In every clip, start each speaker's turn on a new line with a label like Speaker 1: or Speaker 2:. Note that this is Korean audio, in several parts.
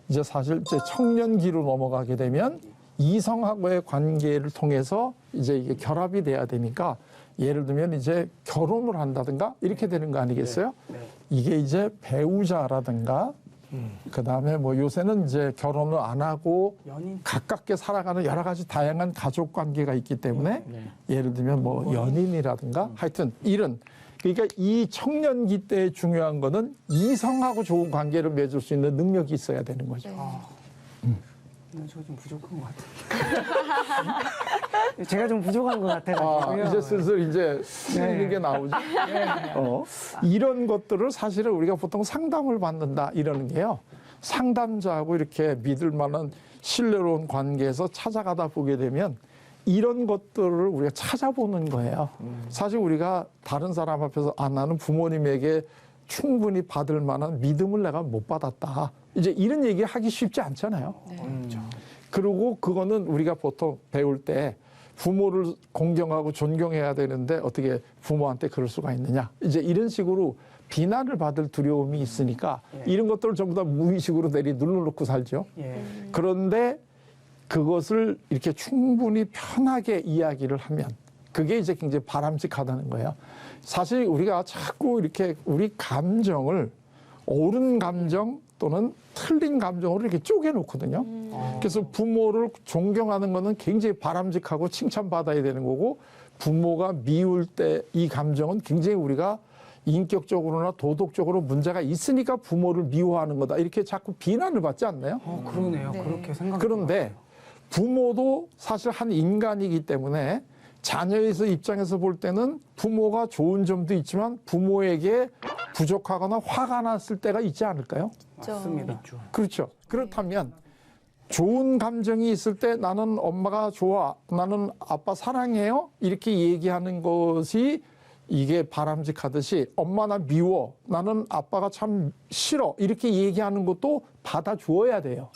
Speaker 1: 이제 사실 이제 청년기로 넘어가게 되면 이성하고의 관계를 통해서 이제 이게 결합이 돼야 되니까 예를 들면 이제 결혼을 한다든가 이렇게 되는 거 아니겠어요? 이게 이제 배우자라든가 그다음에 뭐 요새는 이제 결혼을 안 하고 가깝게 살아가는 여러 가지 다양한 가족 관계가 있기 때문에 예를 들면 뭐 연인이라든가 하여튼 이런 그러니까 이 청년기 때 중요한 거는 이성하고 좋은 관계를 맺을 수 있는 능력이 있어야 되는 거죠.
Speaker 2: 저 좀 부족한 것 같아요. 제가 좀 부족한 것 같아요.
Speaker 1: 이제 슬슬 이제 쓰이는 게 나오죠. 이런 것들을 사실은 우리가 보통 상담을 받는다 이러는 게요. 상담자하고 이렇게 믿을 만한 신뢰로운 관계에서 찾아가다 보게 되면 이런 것들을 우리가 찾아보는 거예요. 사실 우리가 다른 사람 앞에서 나는 부모님에게 충분히 받을 만한 믿음을 내가 못 받았다. 이제 이런 얘기 하기 쉽지 않잖아요. 그리고 그거는 우리가 보통 배울 때 부모를 공경하고 존경해야 되는데 어떻게 부모한테 그럴 수가 있느냐. 이제 이런 식으로 비난을 받을 두려움이 있으니까 이런 것들을 전부 다 무의식으로 눌러놓고 살죠. 그런데 그것을 이렇게 충분히 편하게 이야기를 하면 그게 이제 굉장히 바람직하다는 거예요. 사실 우리가 자꾸 이렇게 우리 감정을 옳은 감정 또는 틀린 감정으로 이렇게 쪼개놓거든요. 그래서 부모를 존경하는 거는 굉장히 바람직하고 칭찬받아야 되는 거고 부모가 미울 때 이 감정은 굉장히 우리가 인격적으로나 도덕적으로 문제가 있으니까 부모를 미워하는 거다. 이렇게 자꾸 비난을 받지 않나요?
Speaker 2: 그러네요. 그렇게 생각해요.
Speaker 1: 그런데 부모도 사실 한 인간이기 때문에 자녀의 입장에서 볼 때는 부모가 좋은 점도 있지만 부모에게 부족하거나 화가 났을 때가 있지 않을까요?
Speaker 2: 맞습니다.
Speaker 1: 그렇죠. 그렇다면 좋은 감정이 있을 때 나는 엄마가 좋아, 나는 아빠 사랑해요 이렇게 얘기하는 것이 이게 바람직하듯이 엄마 나 미워, 나는 아빠가 참 싫어 이렇게 얘기하는 것도 받아주어야 돼요.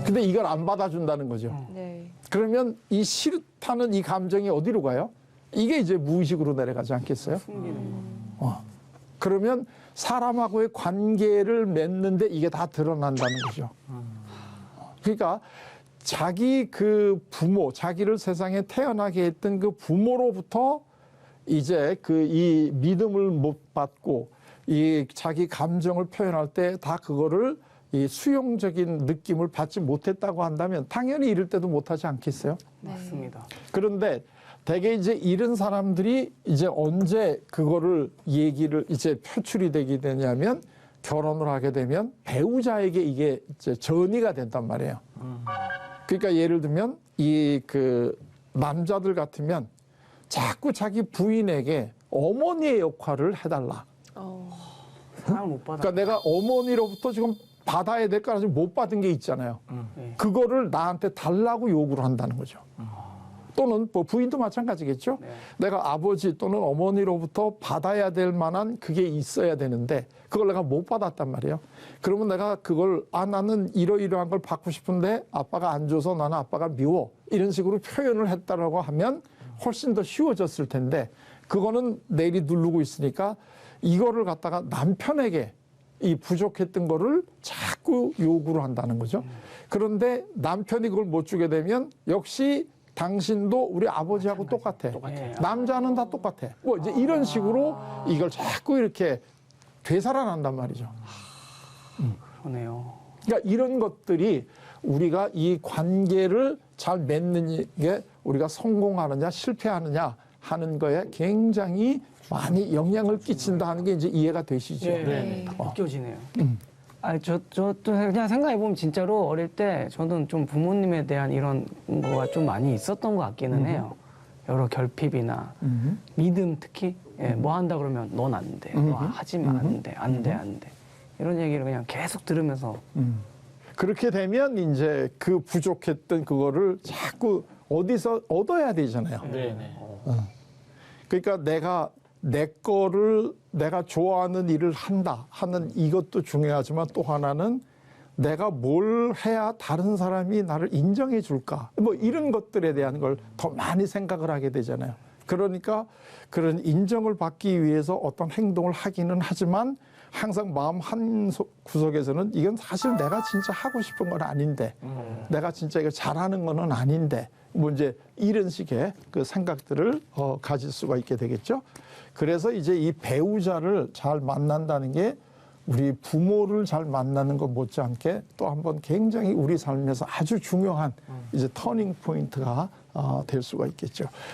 Speaker 1: 근데 이걸 안 받아준다는 거죠. 그러면 이 싫다는 이 감정이 어디로 가요? 이게 이제 무의식으로 내려가지 않겠어요? 그러면 사람하고의 관계를 맺는데 이게 다 드러난다는 거죠. 그러니까 자기 그 부모, 자기를 세상에 태어나게 했던 그 부모로부터 이제 그 이 믿음을 못 받고 이 자기 감정을 표현할 때 다 그거를 이 수용적인 느낌을 받지 못했다고 한다면 당연히 이럴 때도 못하지 않겠어요?
Speaker 2: 맞습니다.
Speaker 1: 그런데 대개 이제 이런 사람들이 이제 언제 그거를 얘기를 이제 표출이 되게 되냐면 결혼을 하게 되면 배우자에게 이게 이제 전이가 된단 말이에요. 그러니까 예를 들면 이 그 남자들 같으면 자꾸 자기 부인에게 어머니의 역할을 해달라.
Speaker 2: 사랑을 못 받아.
Speaker 1: 그러니까 내가 어머니로부터 지금 받아야 될 거라 지금 못 받은 게 있잖아요. 그거를 나한테 달라고 요구를 한다는 거죠. 또는 뭐 부인도 마찬가지겠죠. 내가 아버지 또는 어머니로부터 받아야 될 만한 그게 있어야 되는데 그걸 내가 못 받았단 말이에요. 그러면 내가 그걸 나는 이러이러한 걸 받고 싶은데 아빠가 안 줘서 나는 아빠가 미워 이런 식으로 표현을 했다라고 하면 훨씬 더 쉬워졌을 텐데 그거는 내리 누르고 있으니까 이거를 갖다가 남편에게 이 부족했던 거를 자꾸 요구를 한다는 거죠. 그런데 남편이 그걸 못 주게 되면 역시 당신도 우리 아버지하고 똑같아. 남자는 다 똑같아. 뭐 이제 이런 식으로 이걸 자꾸 이렇게 되살아난단 말이죠.
Speaker 2: 그러네요.
Speaker 1: 그러니까 이런 것들이 우리가 이 관계를 잘 맺는 게 우리가 성공하느냐 실패하느냐 하는 거에 굉장히 많이 영향을 끼친다 하는 게 이제 이해가 되시죠.
Speaker 2: 느껴지네요. 저도 그냥 생각해보면 진짜로 어릴 때 저는 좀 부모님에 대한 이런 거가 좀 많이 있었던 것 같기는 해요. 여러 결핍이나 믿음 특히 뭐 한다 그러면 넌 안 돼, 너 하지마 안 돼, 안 돼, 안 돼. 이런 얘기를 그냥 계속 들으면서
Speaker 1: 그렇게 되면 이제 그 부족했던 그거를 자꾸 어디서 얻어야 되잖아요. 그러니까 내가 내 거를 내가 좋아하는 일을 한다 하는 이것도 중요하지만 또 하나는 내가 뭘 해야 다른 사람이 나를 인정해 줄까 뭐 이런 것들에 대한 걸 더 많이 생각을 하게 되잖아요. 그러니까 그런 인정을 받기 위해서 어떤 행동을 하기는 하지만 항상 마음 한 구석에서는 이건 사실 내가 진짜 하고 싶은 건 아닌데, 내가 진짜 이거 잘하는 거는 아닌데, 뭐 이제 이런 식의 그 생각들을 가질 수가 있게 되겠죠. 그래서 이제 이 배우자를 잘 만난다는 게 우리 부모를 잘 만나는 것 못지않게 또 한 번 굉장히 우리 삶에서 아주 중요한 이제 터닝 포인트가 될 수가 있겠죠.